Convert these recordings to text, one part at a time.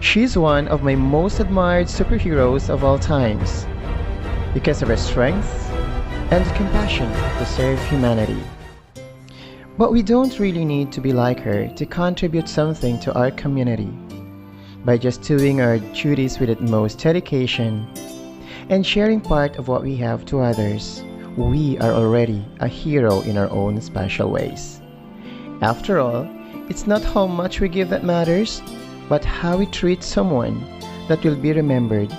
She's one of my most admired superheroes of all times because of her strength and compassion to serve humanity. But we don't really need to be like her to contribute something to our community. By just doing our duties with utmost dedication and sharing part of what we have to others, we are already a hero in our own special ways. After all, it's not how much we give that matters, but how we treat someone that will be remembered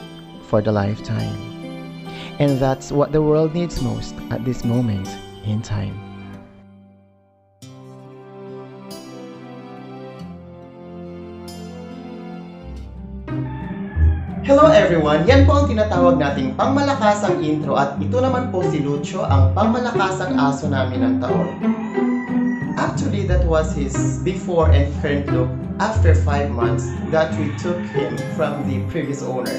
for the lifetime. And that's what the world needs most at this moment in time. Hello everyone! Yan po ang tinatawag nating pangmalakasang intro at ito naman po si Lucio, ang pangmalakasang aso namin ng taon. Actually, that was his before and current look after 5 months that we took him from the previous owner.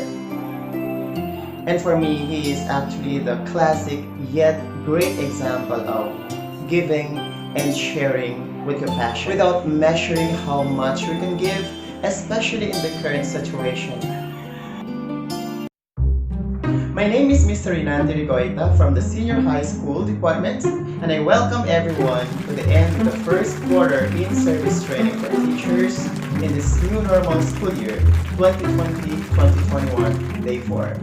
And for me, he is actually the classic yet great example of giving and sharing with compassion without measuring how much we can give, especially in the current situation. My name is Mr. Rinante Rigoita from the Senior High School Department, and I welcome everyone to the end of the first quarter in-service training for teachers in this new normal school year, 2020-2021, Day 4.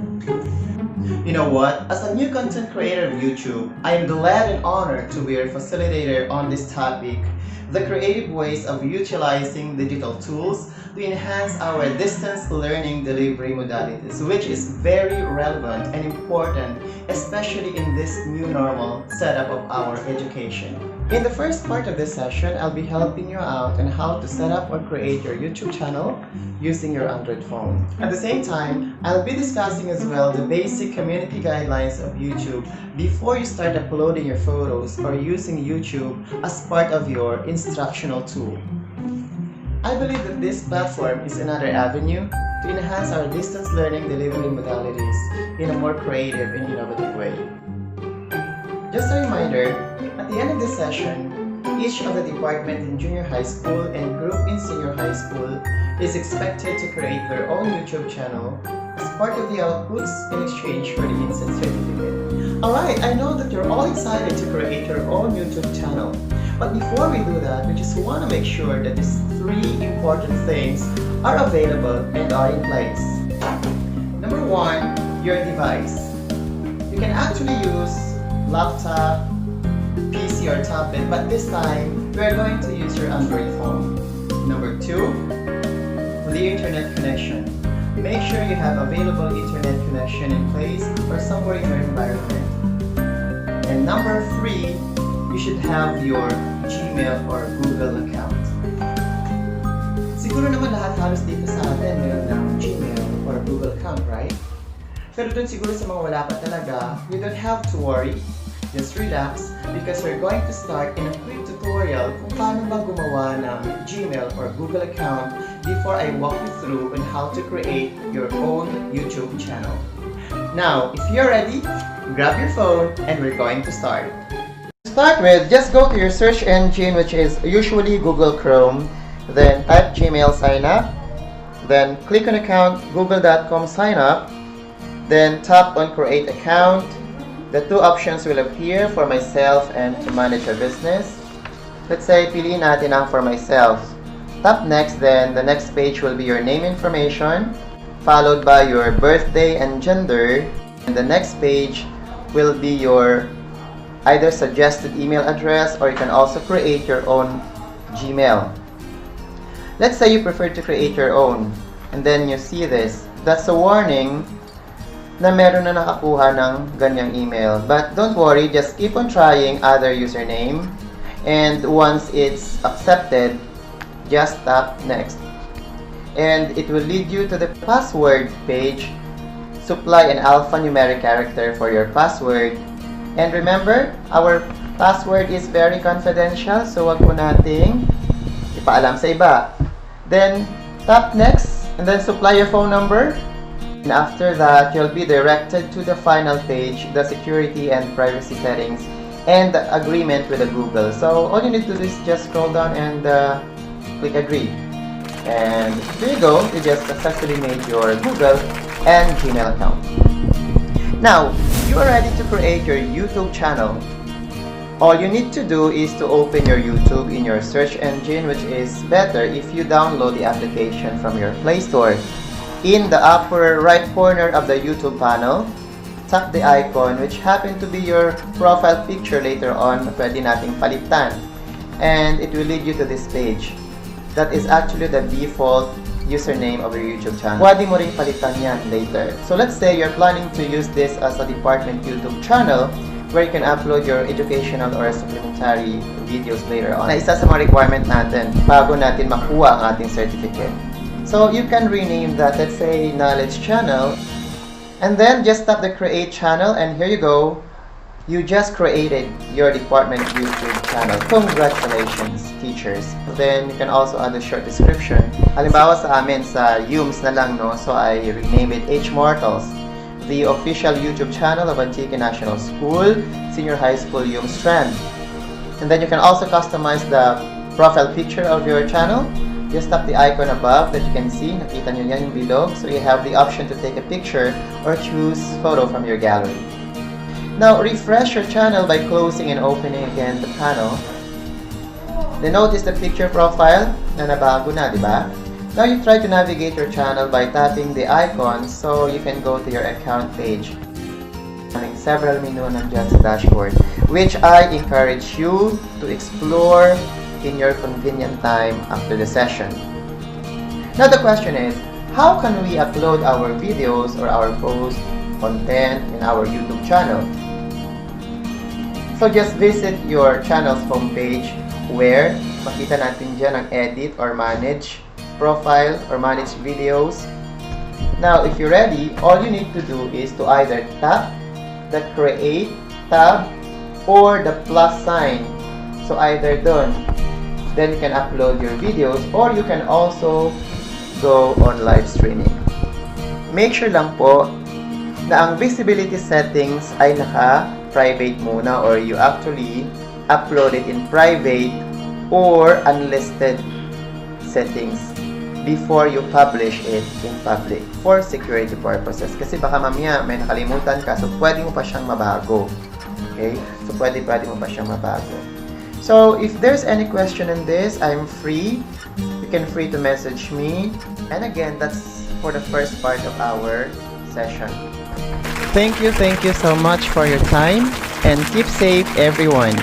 You know what? As a new content creator of YouTube, I am glad and honored to be your facilitator on this topic, the creative ways of utilizing digital tools to enhance our distance learning delivery modalities, which is very relevant and important, especially in this new normal setup of our education. In the first part of this session, I'll be helping you out on how to set up or create your YouTube channel using your Android phone. At the same time, I'll be discussing as well the basic community guidelines of YouTube before you start uploading your photos or using YouTube as part of your instructional tool. I believe that this platform is another avenue to enhance our distance learning delivery modalities in a more creative and innovative way. Just a reminder, at the end of this session, each of the department in junior high school and group in senior high school is expected to create their own YouTube channel as part of the outputs in exchange for the instant certificate. Alright, I know that you're all excited to create your own YouTube channel. But before we do that, we just want to make sure that these 3 important things are available and are in place. Number 1, your device. You can actually use laptop, PC or tablet, but this time, we are going to use your Android phone. Number 2, the internet connection. Make sure you have available internet connection in place or somewhere in your environment. And number 3, you should have your Gmail or Google account. Siguro naman lahat halos dito sa atin meron ng Gmail or Google account, right? Pero dun siguro sa mga wala pa talaga, you don't have to worry. Just relax because we're going to start in a quick tutorial kung paano ba gumawa ng Gmail or Google account before I walk you through on how to create your own YouTube channel. Now, if you're ready, grab your phone and we're going to start. Start with, just go to your search engine, which is usually Google Chrome, then type Gmail sign up, then click on account google.com sign up, then tap on create account. The 2 options will appear for myself and to manage a business. Let's say piliin natin ang for myself. Tap next, then the next page will be your name information, followed by your birthday and gender, and the next page will be your either suggested email address or you can also create your own Gmail. Let's say you prefer to create your own and then you see this. That's a warning na meron na nakakuha ng ganyang email. But don't worry, just keep on trying other username and once it's accepted, just tap next. And it will lead you to the password page. Supply an alphanumeric character for your password. And remember, our password is very confidential, so wag mo nating ipaalam sa iba. Then, tap next, and then supply your phone number. And after that, you'll be directed to the final page, the security and privacy settings, and the agreement with the Google. So, all you need to do is just scroll down and click agree. And there you go, you just successfully made your Google and Gmail account. Now, you are ready to create your YouTube channel. All you need to do is to open your YouTube in your search engine, which is better if you download the application from your Play Store. In the upper right corner of the YouTube panel, tap the icon which happen to be your profile picture later on, pwede nating palitan. And it will lead you to this page. That is actually the default username of your YouTube channel. Pwede mo rin palitan yan later. So let's say you're planning to use this as a department YouTube channel where you can upload your educational or supplementary videos later on. Na isa sa mga requirement natin bago natin makuha ang ating certificate. So you can rename that, let's say, Knowledge Channel. And then just tap the Create Channel and here you go. You just created your department YouTube channel. Congratulations, teachers. Then you can also add a short description. Halimbawa sa amin sa UMS na lang, no? So I rename it H Mortals, the official YouTube channel of Antique National School, Senior High School UMS Strand. And then you can also customize the profile picture of your channel. Just tap the icon above that you can see. Nakita nyo yan yung bilog. So you have the option to take a picture or choose photo from your gallery. Now, refresh your channel by closing and opening again the panel. Then notice the picture profile na nabago na, di ba? Now, you try to navigate your channel by tapping the icons so you can go to your account page. Having several menu nandiyan sa dashboard, which I encourage you to explore in your convenient time after the session. Now, the question is, how can we upload our videos or our post content in our YouTube channel? So just visit your channel's homepage where makita natin dyan ang edit or manage profile or manage videos. Now, if you're ready, all you need to do is to either tap the Create tab or the plus sign. So either done. Then you can upload your videos or you can also go on live streaming. Make sure lang po na ang visibility settings ay naka-private muna or you actually upload it in private or unlisted settings before you publish it in public for security purposes. Kasi baka mamaya may nakalimutan ka, so pwede mo pa siyang mabago. Okay? So pwede mo pa siyang mabago. So if there's any question in this, I'm free. You can free to message me. And again, that's for the first part of our session. Thank you so much for your time and keep safe, everyone.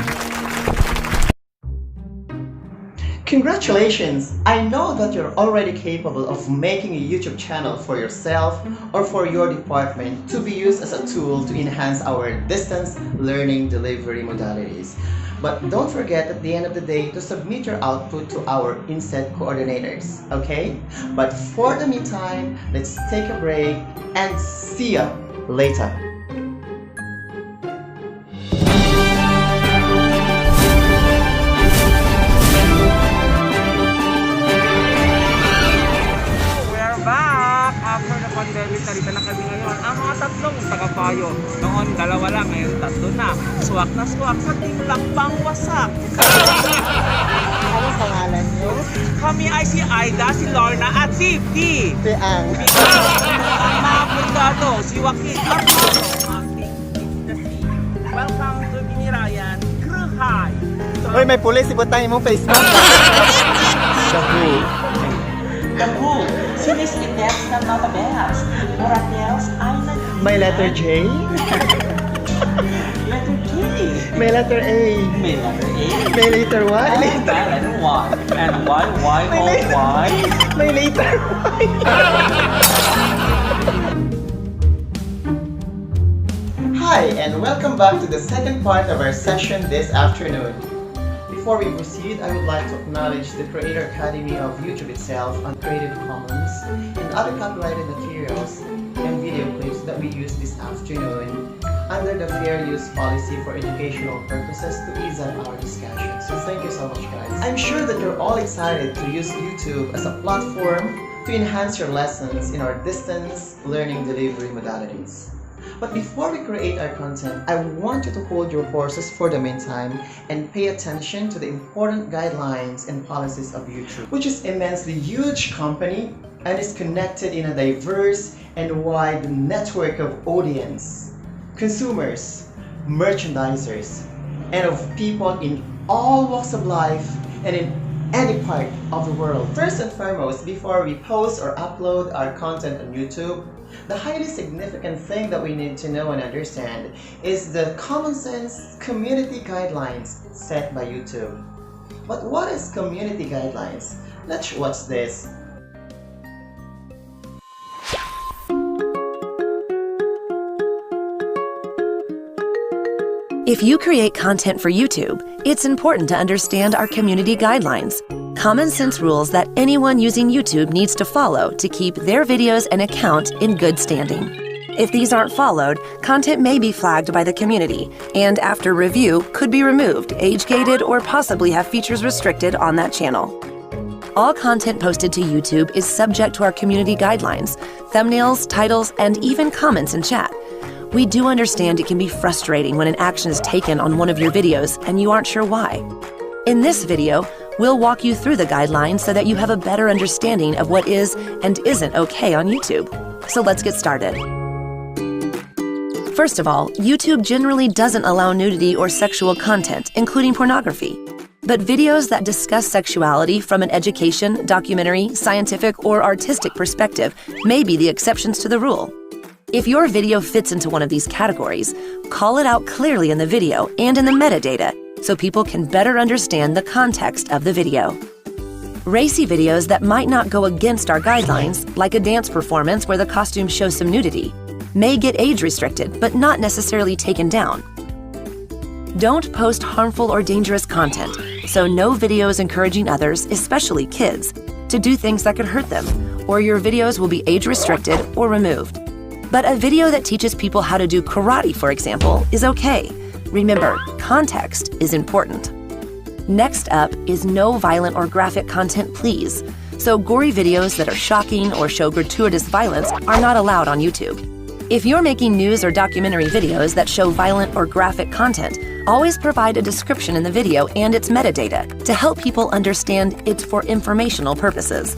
Congratulations! I know that you're already capable of making a YouTube channel for yourself or for your department to be used as a tool to enhance our distance learning delivery modalities. But don't forget at the end of the day to submit your output to our inset coordinators, okay? But for the meantime, let's take a break and see ya later. Narito na kami ngayon ang mga tatlong tagapayo. Noon dalawa lang, ngayon tatlo na. Swak na swak sa timlang pangwasak. Ano pangalan niyo? Kami ay si Aida, si Lorna at si P. Si Ang. Ang mga pundado, si Joaquin at Marlo. Welcome to Binirayan, Kruhay. Uy, may pulis, ibutang mo Facebook. The Who. The Who, sinisitets na Mama Bells. Moratels ay May letter J. letter K. May letter A. May letter A. May letter Y. And letter Y. And Y, Y, O, Y. May letter Y. Hi, and welcome back to the second part of our session this afternoon. Before we proceed, I would like to acknowledge the Creator Academy of YouTube itself on Creative Commons and other copyrighted materials and video clips that we use this afternoon under the Fair Use Policy for educational purposes to ease up our discussion. So thank you so much, guys. I'm sure that you're all excited to use YouTube as a platform to enhance your lessons in our distance learning delivery modalities. But before we create our content, I want you to hold your horses for the meantime and pay attention to the important guidelines and policies of YouTube, which is immensely huge company and is connected in a diverse and wide network of audience, consumers, merchandisers, and of people in all walks of life and in any part of the world. First and foremost, before we post or upload our content on YouTube, the highly significant thing that we need to know and understand is the common sense community guidelines set by YouTube. But what is community guidelines? Let's watch this. If you create content for YouTube, it's important to understand our community guidelines, common sense rules that anyone using YouTube needs to follow to keep their videos and account in good standing. If these aren't followed, content may be flagged by the community and after review could be removed, age-gated, or possibly have features restricted on that channel. All content posted to YouTube is subject to our community guidelines, thumbnails, titles, and even comments in chat. We do understand it can be frustrating when an action is taken on one of your videos and you aren't sure why. In this video, we'll walk you through the guidelines so that you have a better understanding of what is and isn't okay on YouTube. So let's get started. First of all, YouTube generally doesn't allow nudity or sexual content, including pornography. But videos that discuss sexuality from an education, documentary, scientific, or artistic perspective may be the exceptions to the rule. If your video fits into one of these categories, call it out clearly in the video and in the metadata so people can better understand the context of the video. Racy videos that might not go against our guidelines, like a dance performance where the costume shows some nudity, may get age restricted but not necessarily taken down. Don't post harmful or dangerous content, so no videos encouraging others, especially kids, to do things that could hurt them, or your videos will be age restricted or removed. But a video that teaches people how to do karate, for example, is okay. Remember, context is important. Next up is no violent or graphic content, please. So gory videos that are shocking or show gratuitous violence are not allowed on YouTube. If you're making news or documentary videos that show violent or graphic content, always provide a description in the video and its metadata to help people understand it's for informational purposes.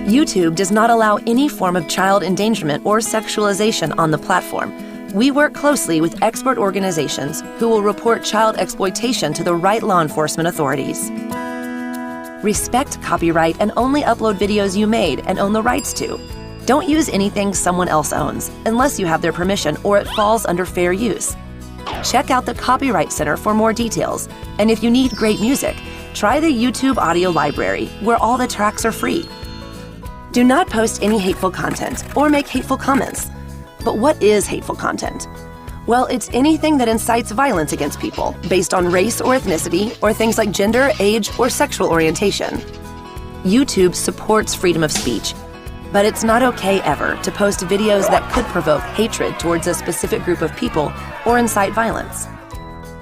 YouTube does not allow any form of child endangerment or sexualization on the platform. We work closely with expert organizations who will report child exploitation to the right law enforcement authorities. Respect copyright and only upload videos you made and own the rights to. Don't use anything someone else owns unless you have their permission or it falls under fair use. Check out the Copyright Center for more details. And if you need great music, try the YouTube Audio Library, where all the tracks are free. Do not post any hateful content or make hateful comments. But what is hateful content? Well, it's anything that incites violence against people based on race or ethnicity or things like gender, age, or sexual orientation. YouTube supports freedom of speech, but it's not okay ever to post videos that could provoke hatred towards a specific group of people or incite violence.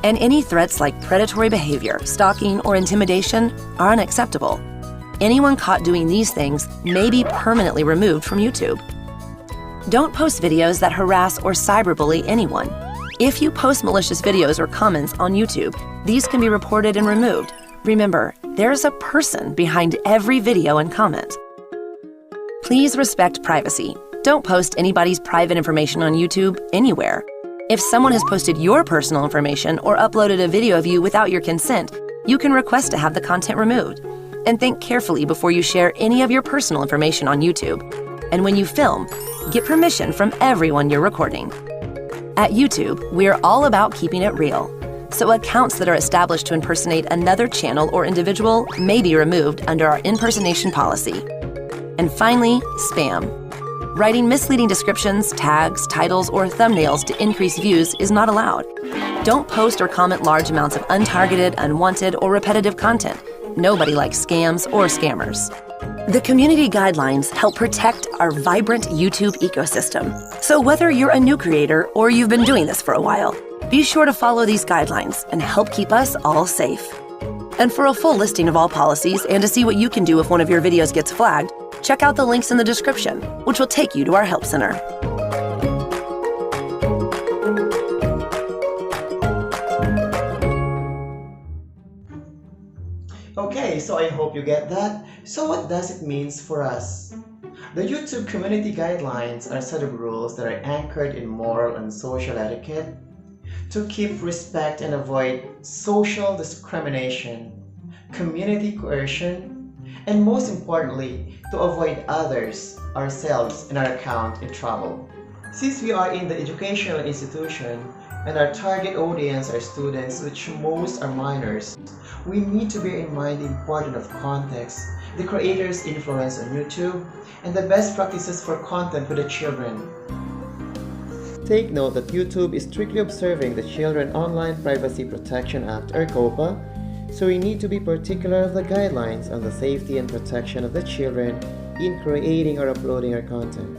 And any threats like predatory behavior, stalking, or intimidation are unacceptable. Anyone caught doing these things may be permanently removed from YouTube. Don't post videos that harass or cyberbully anyone. If you post malicious videos or comments on YouTube, these can be reported and removed. Remember, there's a person behind every video and comment. Please respect privacy. Don't post anybody's private information on YouTube anywhere. If someone has posted your personal information or uploaded a video of you without your consent, you can request to have the content removed. And think carefully before you share any of your personal information on YouTube. And when you film, get permission from everyone you're recording. At YouTube, we're all about keeping it real. So accounts that are established to impersonate another channel or individual may be removed under our impersonation policy. And finally, spam. Writing misleading descriptions, tags, titles, or thumbnails to increase views is not allowed. Don't post or comment large amounts of untargeted, unwanted, or repetitive content. Nobody likes scams or scammers. The community guidelines help protect our vibrant YouTube ecosystem. So whether you're a new creator or you've been doing this for a while, be sure to follow these guidelines and help keep us all safe. And for a full listing of all policies and to see what you can do if one of your videos gets flagged, check out the links in the description, which will take you to our Help Center. Okay, so I hope you get that. So what does it mean for us? The YouTube community guidelines are a set of rules that are anchored in moral and social etiquette to keep respect and avoid social discrimination, community coercion, and most importantly, to avoid others, ourselves, and our account in trouble. Since we are in the educational institution and our target audience are students, which most are minors, we need to bear in mind the importance of context, the creator's influence on YouTube, and the best practices for content for the children. Take note that YouTube is strictly observing the Children Online Privacy Protection Act or COPPA, so we need to be particular of the guidelines on the safety and protection of the children in creating or uploading our content.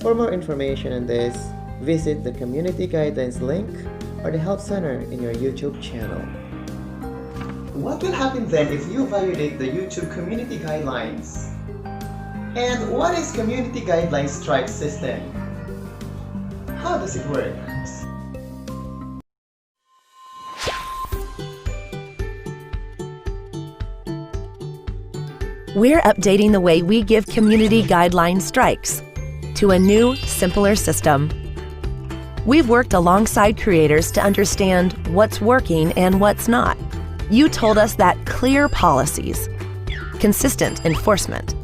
For more information on this, visit the Community Guidelines link or the Help Center in your YouTube channel. What will happen then if you violate the YouTube Community Guidelines? And what is Community Guidelines Strike System? How does it work? We're updating the way we give community guideline strikes to a new, simpler system. We've worked alongside creators to understand what's working and what's not. You told us that clear policies, consistent enforcement,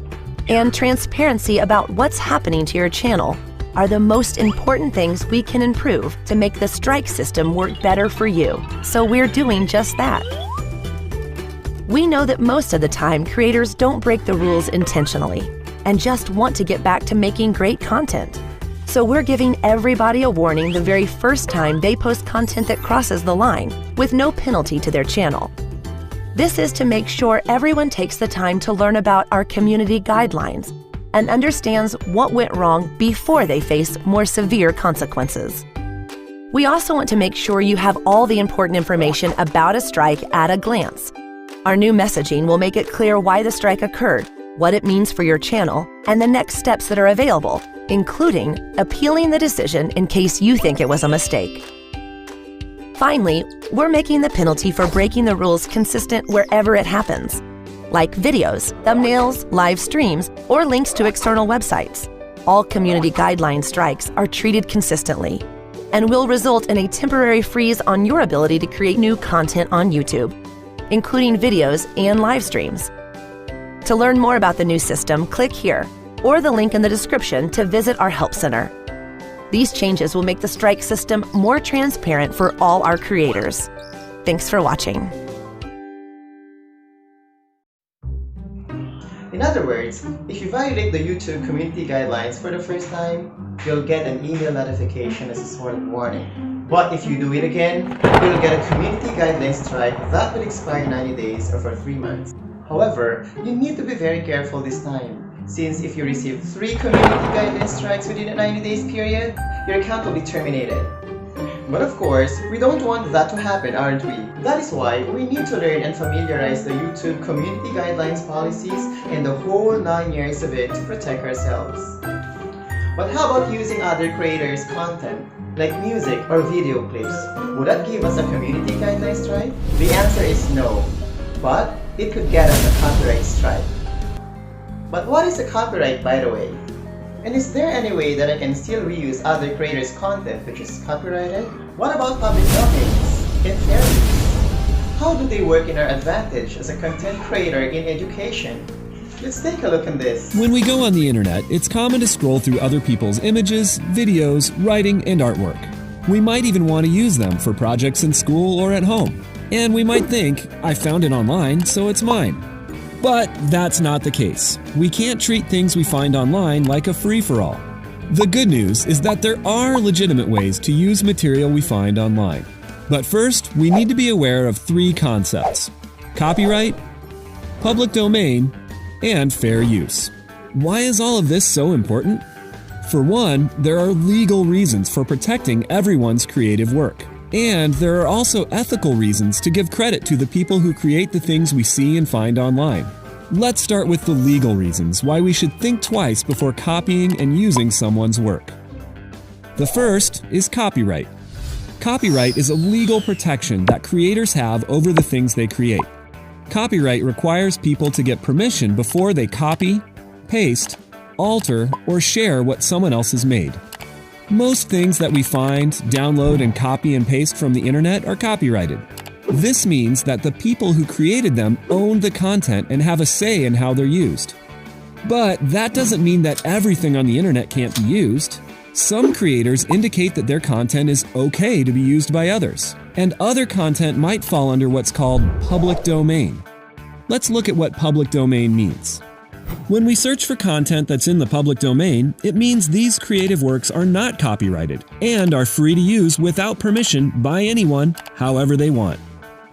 and transparency about what's happening to your channel are the most important things we can improve to make the strike system work better for you. So we're doing just that. We know that most of the time creators don't break the rules intentionally and just want to get back to making great content. So we're giving everybody a warning the very first time they post content that crosses the line, with no penalty to their channel. This is to make sure everyone takes the time to learn about our community guidelines and understands what went wrong before they face more severe consequences. We also want to make sure you have all the important information about a strike at a glance. Our new messaging will make it clear why the strike occurred, what it means for your channel, and the next steps that are available, including appealing the decision in case you think it was a mistake. Finally, we're making the penalty for breaking the rules consistent wherever it happens, like videos, thumbnails, live streams, or links to external websites. All community guideline strikes are treated consistently and will result in a temporary freeze on your ability to create new content on YouTube, including videos and live streams. To learn more about the new system, click here or the link in the description to visit our Help Center. These changes will make the strike system more transparent for all our creators. Thanks for watching. In other words, if you violate the YouTube community guidelines for the first time, you'll get an email notification as a sort of warning. But if you do it again, you'll get a community guidelines strike that will expire 90 days or for 3 months. However, you need to be very careful this time, since if you receive 3 community guidelines strikes within a 90 days period, your account will be terminated. But of course, we don't want that to happen, aren't we? That is why we need to learn and familiarize the YouTube community guidelines policies and the whole 9 years of it to protect ourselves. But how about using other creators' content, like music or video clips? Would that give us a community guidelines strike? The answer is no, but it could get us a copyright strike. But what is a copyright, by the way? And is there any way that I can still reuse other creators' content which is copyrighted? What about public domains and fair use? How do they work in our advantage as a content creator in education? Let's take a look at this. When we go on the internet, it's common to scroll through other people's images, videos, writing, and artwork. We might even want to use them for projects in school or at home. And we might think, I found it online, so it's mine. But that's not the case. We can't treat things we find online like a free-for-all. The good news is that there are legitimate ways to use material we find online. But first, we need to be aware of 3 concepts: copyright, public domain, and fair use. Why is all of this so important? For one, there are legal reasons for protecting everyone's creative work. And there are also ethical reasons to give credit to the people who create the things we see and find online. Let's start with the legal reasons why we should think twice before copying and using someone's work. The first is copyright. Copyright is a legal protection that creators have over the things they create. Copyright requires people to get permission before they copy, paste, alter, or share what someone else has made. Most things that we find, download, and copy and paste from the internet are copyrighted. This means that the people who created them own the content and have a say in how they're used. But that doesn't mean that everything on the internet can't be used. Some creators indicate that their content is okay to be used by others, and other content might fall under what's called public domain. Let's look at what public domain means. When we search for content that's in the public domain, it means these creative works are not copyrighted and are free to use without permission by anyone, however they want.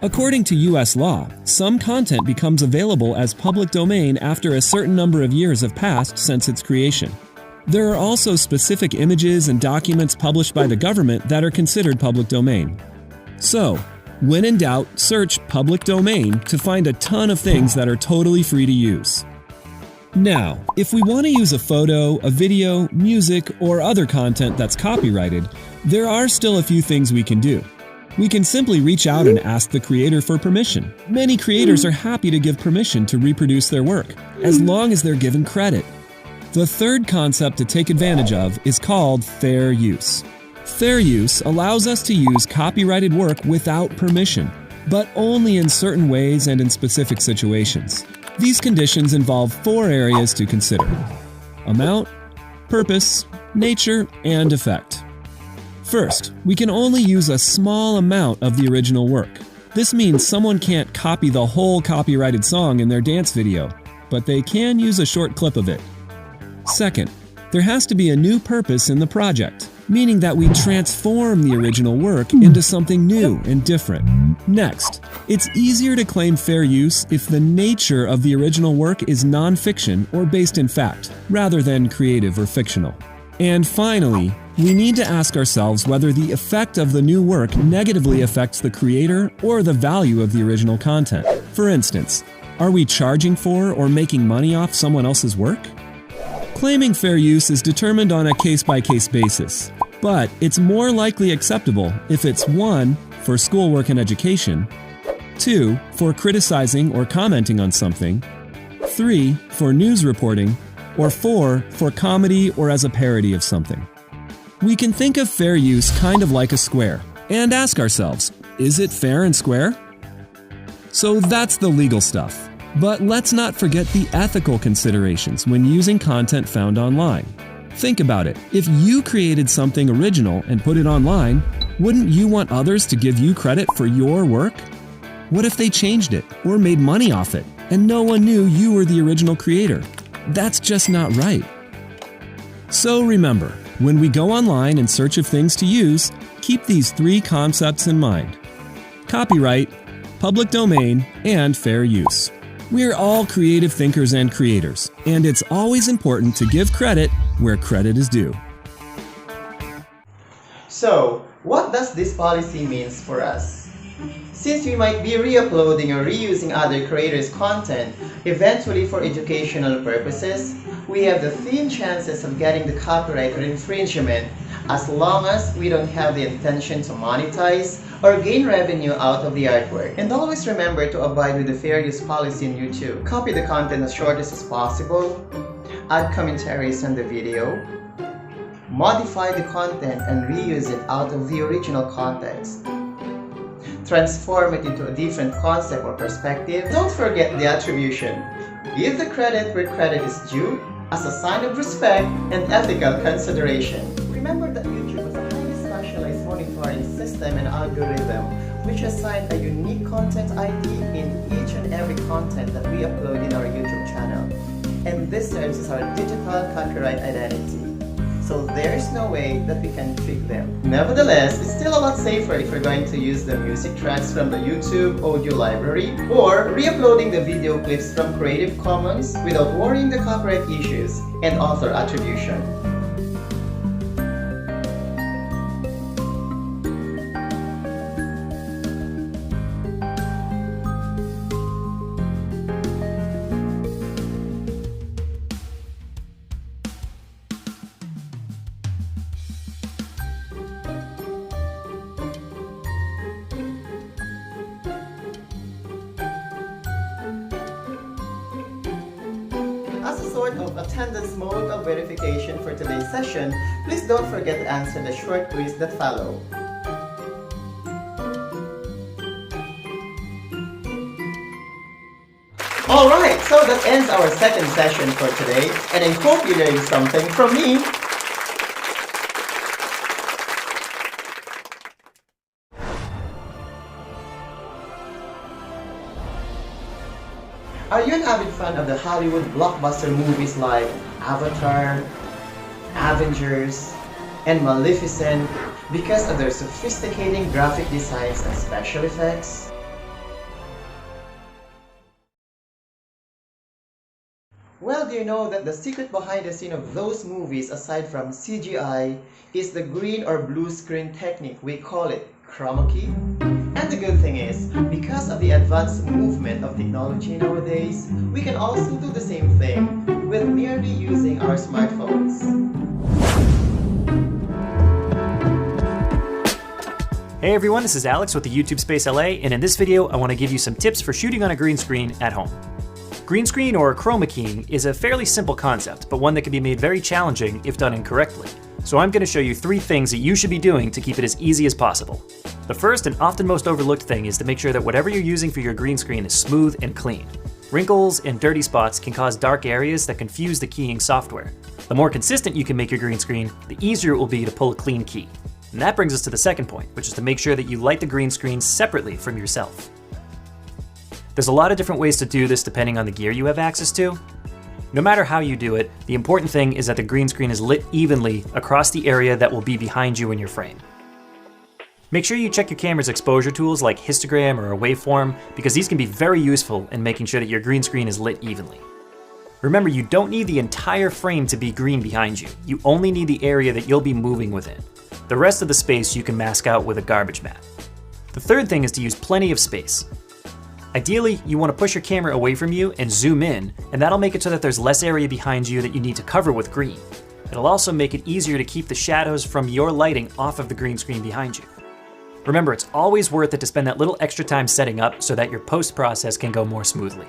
According to U.S. law, some content becomes available as public domain after a certain number of years have passed since its creation. There are also specific images and documents published by the government that are considered public domain. So, when in doubt, search public domain to find a ton of things that are totally free to use. Now, if we want to use a photo, a video, music, or other content that's copyrighted, there are still a few things we can do. We can simply reach out and ask the creator for permission. Many creators are happy to give permission to reproduce their work, as long as they're given credit. The third concept to take advantage of is called fair use. Fair use allows us to use copyrighted work without permission, but only in certain ways and in specific situations. These conditions involve 4 areas to consider: amount, purpose, nature, and effect. First, we can only use a small amount of the original work. This means someone can't copy the whole copyrighted song in their dance video, but they can use a short clip of it. Second, there has to be a new purpose in the project, meaning that we transform the original work into something new and different. Next, it's easier to claim fair use if the nature of the original work is non-fiction or based in fact, rather than creative or fictional. And finally, we need to ask ourselves whether the effect of the new work negatively affects the creator or the value of the original content. For instance, are we charging for or making money off someone else's work? Claiming fair use is determined on a case-by-case basis, but it's more likely acceptable if it's 1. For schoolwork and education, 2. For criticizing or commenting on something, 3. For news reporting, or 4. For comedy or as a parody of something. We can think of fair use kind of like a square, and ask ourselves, is it fair and square? So that's the legal stuff. But let's not forget the ethical considerations when using content found online. Think about it. If you created something original and put it online, wouldn't you want others to give you credit for your work? What if they changed it or made money off it and no one knew you were the original creator? That's just not right. So remember, when we go online in search of things to use, keep these 3 concepts in mind: copyright, public domain, and fair use. We're all creative thinkers and creators, and it's always important to give credit where credit is due. So, what does this policy mean for us? Since we might be re-uploading or reusing other creators' content, eventually for educational purposes, we have the thin chances of getting the copyright or infringement as long as we don't have the intention to monetize or gain revenue out of the artwork. And always remember to abide with the fair use policy in YouTube. Copy the content as short as possible, add commentaries on the video, modify the content and reuse it out of the original context, transform it into a different concept or perspective. Don't forget the attribution. Give the credit where credit is due as a sign of respect and ethical consideration. Remember that YouTube is a highly specialized monitoring system and algorithm which assigns a unique content ID in each and every content that we upload in our YouTube channel. And this serves as our digital copyright identity. So there's no way that we can trick them. Nevertheless, it's still a lot safer if we're going to use the music tracks from the YouTube audio library or re-uploading the video clips from Creative Commons without worrying the copyright issues and author attribution. as a sort of attendance mode of verification for today's session, please don't forget to answer the short quiz that follow. Alright, so that ends our second session for today, and I hope you learned something from me. Are you an avid fan of the Hollywood blockbuster movies like Avatar, Avengers, and Maleficent because of their sophisticated graphic designs and special effects? Well, do you know that the secret behind the scene of those movies, aside from CGI, is the green or blue screen technique? We call it chroma key. And the good thing is, because of the advanced movement of technology nowadays, we can also do the same thing with merely using our smartphones. Hey everyone, this is Alex with the YouTube Space LA, and in this video I want to give you some tips for shooting on a green screen at home. Green screen or chroma keying is a fairly simple concept, but one that can be made very challenging if done incorrectly. So I'm going to show you 3 things that you should be doing to keep it as easy as possible. The first and often most overlooked thing is to make sure that whatever you're using for your green screen is smooth and clean. Wrinkles and dirty spots can cause dark areas that confuse the keying software. The more consistent you can make your green screen, the easier it will be to pull a clean key. And that brings us to the second point, which is to make sure that you light the green screen separately from yourself. There's a lot of different ways to do this depending on the gear you have access to. No matter how you do it, the important thing is that the green screen is lit evenly across the area that will be behind you in your frame. Make sure you check your camera's exposure tools like histogram or a waveform, because these can be very useful in making sure that your green screen is lit evenly. Remember, you don't need the entire frame to be green behind you. You only need the area that you'll be moving within. The rest of the space you can mask out with a garbage mat. The third thing is to use plenty of space. Ideally, you want to push your camera away from you and zoom in, and that'll make it so that there's less area behind you that you need to cover with green. It'll also make it easier to keep the shadows from your lighting off of the green screen behind you. Remember, it's always worth it to spend that little extra time setting up so that your post process can go more smoothly.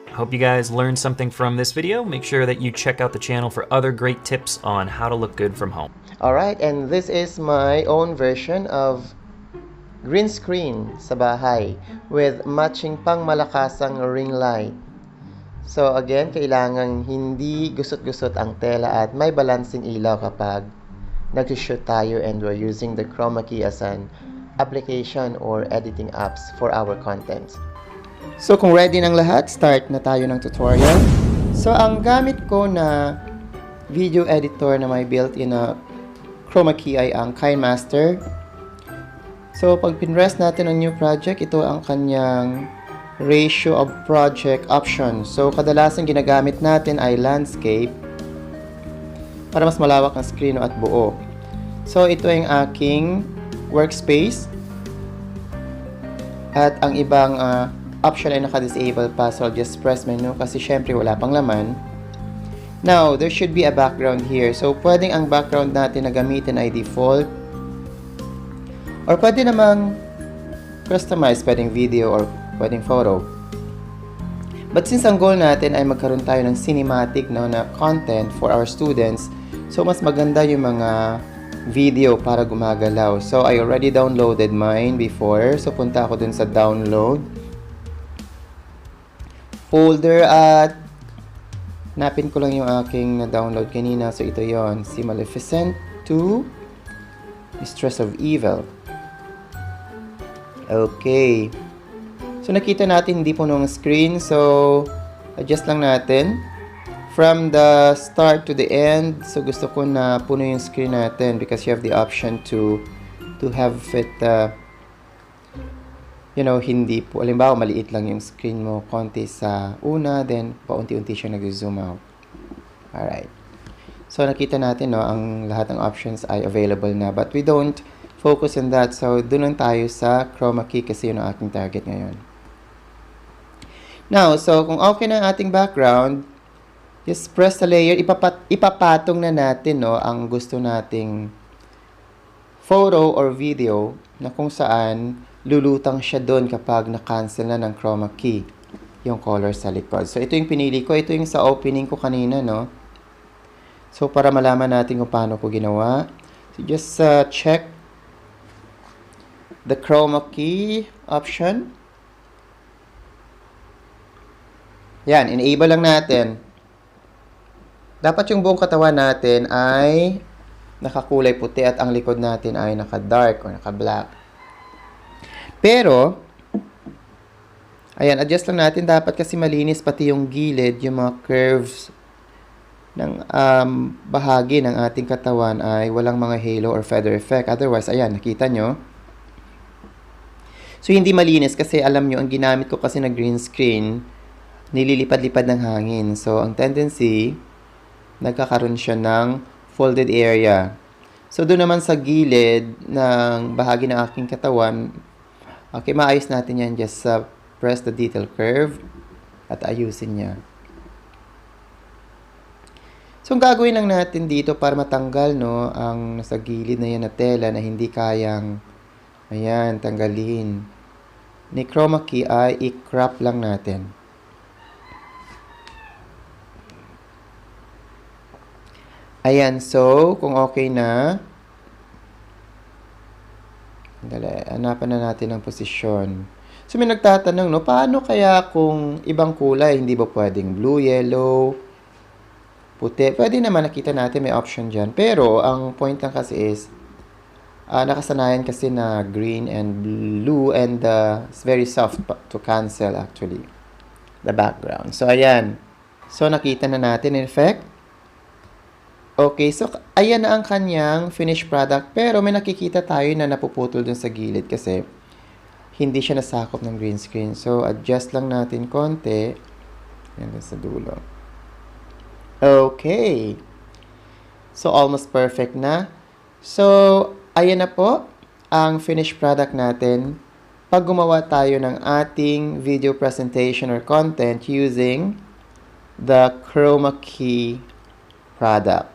I hope you guys learned something from this video. Make sure that you check out the channel for other great tips on how to look good from home. Alright, and this is my own version of green screen sa bahay with matching pangmalakasang ring light. So again, kailangan hindi gusot-gusot ang tela at may balancing ilaw kapag nag-shoot tayo and we're using the chroma key as an application or editing apps for our content. So kung ready ng lahat, start na tayo ng tutorial. So ang gamit ko na video editor na may built-in na chroma key ay ang KineMaster. So, pag pinrest natin ang new project, ito ang kanyang ratio of project option. So, kadalasan ginagamit natin ay landscape para mas malawak ang screen at buo. So, ito ang aking workspace. At ang ibang option ay naka-disable pa. So, I'll just press menu kasi syempre wala pang laman. Now, there should be a background here. So, pwedeng ang background natin na gamitin ay default. Or pwede namang customize, pwedeng video or pwedeng photo. But since ang goal natin ay magkaroon tayo ng cinematic na content for our students, so mas maganda yung mga video para gumagalaw. So I already downloaded mine before. So punta ako dun sa download folder at napin ko lang yung aking na-download kanina. So ito yon, si MalificentMistressofEvil. Okay. So, nakita natin hindi puno ang screen. So, adjust lang natin. From the start to the end. So, gusto ko na puno yung screen natin because you have the option to have it, hindi po. Halimbawa, maliit lang yung screen mo. Konti sa una, then paunti-unti siya nag-zoom out. Alright. So, nakita natin, ang lahat ng options ay available na. But we don't focus on that. So, doon lang tayo sa chroma key kasi yun ang ating target ngayon. Now, so kung okay na ang ating background, just press the layer. Ipapatong na natin ang gusto nating photo or video na kung saan lulutang siya doon kapag na-cancel na ng chroma key. yung color sa likod. So, ito yung pinili ko. Ito yung sa opening ko kanina, no? So, para malaman natin kung paano ko ginawa. So, just check the chroma key option. Yan, enable lang natin. Dapat yung buong katawan natin ay nakakulay puti at ang likod natin ay naka-dark or naka-black. Pero, ayan, adjust lang natin. Dapat kasi malinis pati yung gilid, yung mga curves ng bahagi ng ating katawan ay walang mga halo or feather effect. Otherwise, ayan, nakita nyo. So, hindi malinis kasi alam nyo, ang ginamit ko kasi na green screen, nililipad-lipad ng hangin. So, ang tendency, nagkakaroon siya ng folded area. So, doon naman sa gilid ng bahagi ng aking katawan, okay, maayos natin yan. Just press the detail curve at ayusin niya. So, ang gagawin lang natin dito para matanggal, no, ang nasa gilid na yan na tela na hindi kayang, ayan, tanggalin. Ni chroma key ay i-crop lang natin. Ayan, so, kung okay na, hanapan na natin ang posisyon. So, may nagtatanong, no, paano kaya kung ibang kulay, hindi ba pwedeng blue, yellow, puti? Pwede naman, nakita natin, may option dyan. Pero, ang point lang kasi is, nakasanayan kasi na green and blue and it's very soft to cancel actually the background. So, ayan. So, nakita na natin in effect. Okay, so ayan na ang kanyang finished product. Pero may nakikita tayo na napuputol dun sa gilid kasi hindi siya nasakop ng green screen. So, adjust lang natin konti. Yan sa dulo. Okay. So, almost perfect na. So, ayan na po ang finished product natin pag gumawa tayo ng ating video presentation or content using the chroma key product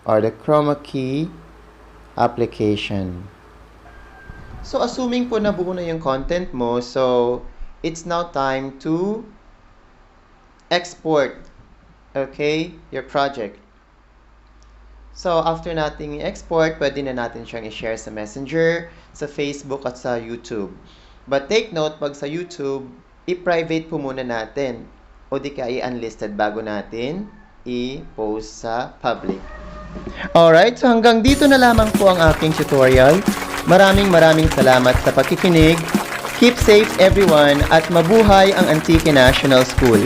or the chroma key application. So, assuming po nabuo na yung content mo, so it's now time to export, okay, your project. So, after nating i-export, pwede na natin siyang i-share sa Messenger, sa Facebook, at sa YouTube. But take note, pag sa YouTube, i-private po muna natin o di ka i-unlisted bago natin i-post sa public. Alright, so hanggang dito na lamang po ang aking tutorial. Maraming salamat sa pakikinig. Keep safe everyone at mabuhay ang Antique National School.